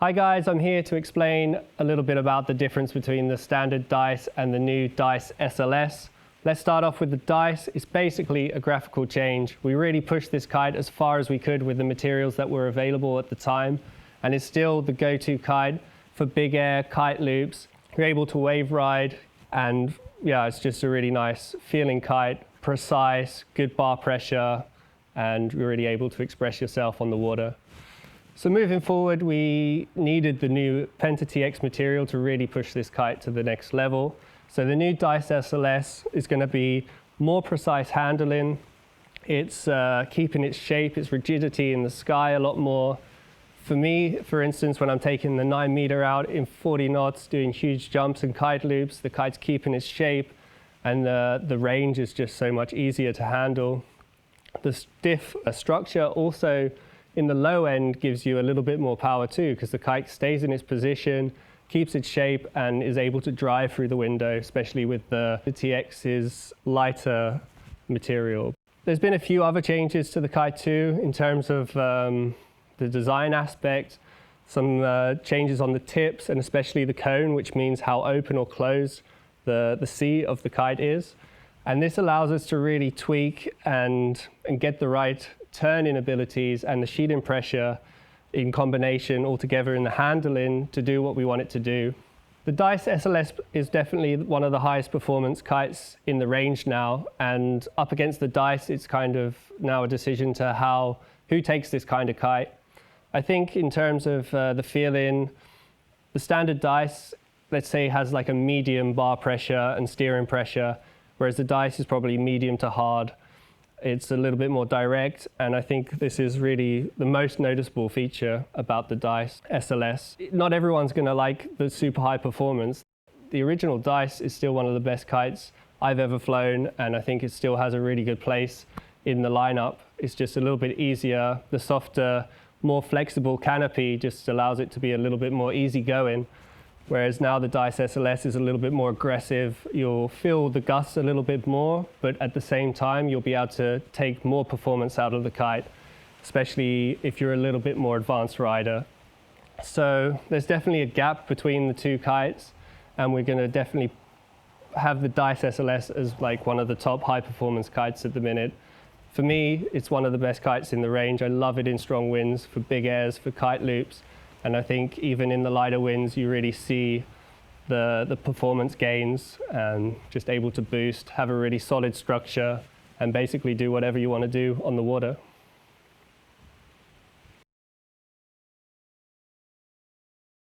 Hi guys, I'm here to explain a little bit about the difference between the standard dice and the new dice SLS. Let's start off with the dice. It's basically a graphical change. We really pushed this kite as far as we could with the materials that were available at the time, and it's still the go-to kite for big air kite loops. You're able to wave ride, and yeah, it's just a really nice feeling kite, precise, good bar pressure, and you're really able to express yourself on the water. So moving forward, we needed the new Penta TX material to really push this kite to the next level. So the new Dice SLS is going to be more precise handling. It's keeping its shape, its rigidity in the sky a lot more. For me, for instance, when I'm taking the 9 meter out in 40 knots, doing huge jumps and kite loops, the kite's keeping its shape, and the range is just so much easier to handle. The stiff structure also in the low end gives you a little bit more power too, because the kite stays in its position, keeps its shape, and is able to drive through the window, especially with the TX's lighter material. There's been a few other changes to the kite too, in terms of the design aspect, some changes on the tips, and especially the cone, which means how open or closed the C of the kite is. And this allows us to really tweak and get the right turn-in abilities and the sheeting pressure in combination all together in the handling to do what we want it to do. The Dice SLS is definitely one of the highest performance kites in the range now, and up against the Dice, it's kind of now a decision to who takes this kind of kite. I think in terms of the feeling, the standard Dice, let's say, has like a medium bar pressure and steering pressure, whereas the Dice is probably medium to hard. It's a little bit more direct, and I think this is really the most noticeable feature about the Dice SLS. Not everyone's going to like the super high performance. The original Dice is still one of the best kites I've ever flown, and I think it still has a really good place in the lineup. It's just a little bit easier. The softer, more flexible canopy just allows it to be a little bit more easygoing. Whereas now the Dice SLS is a little bit more aggressive. You'll feel the gusts a little bit more, but at the same time, you'll be able to take more performance out of the kite, especially if you're a little bit more advanced rider. So there's definitely a gap between the two kites, and we're going to definitely have the Dice SLS as like one of the top high performance kites at the minute. For me, it's one of the best kites in the range. I love it in strong winds, for big airs, for kite loops. And I think even in the lighter winds, you really see the performance gains, and just able to boost, have a really solid structure, and basically do whatever you want to do on the water.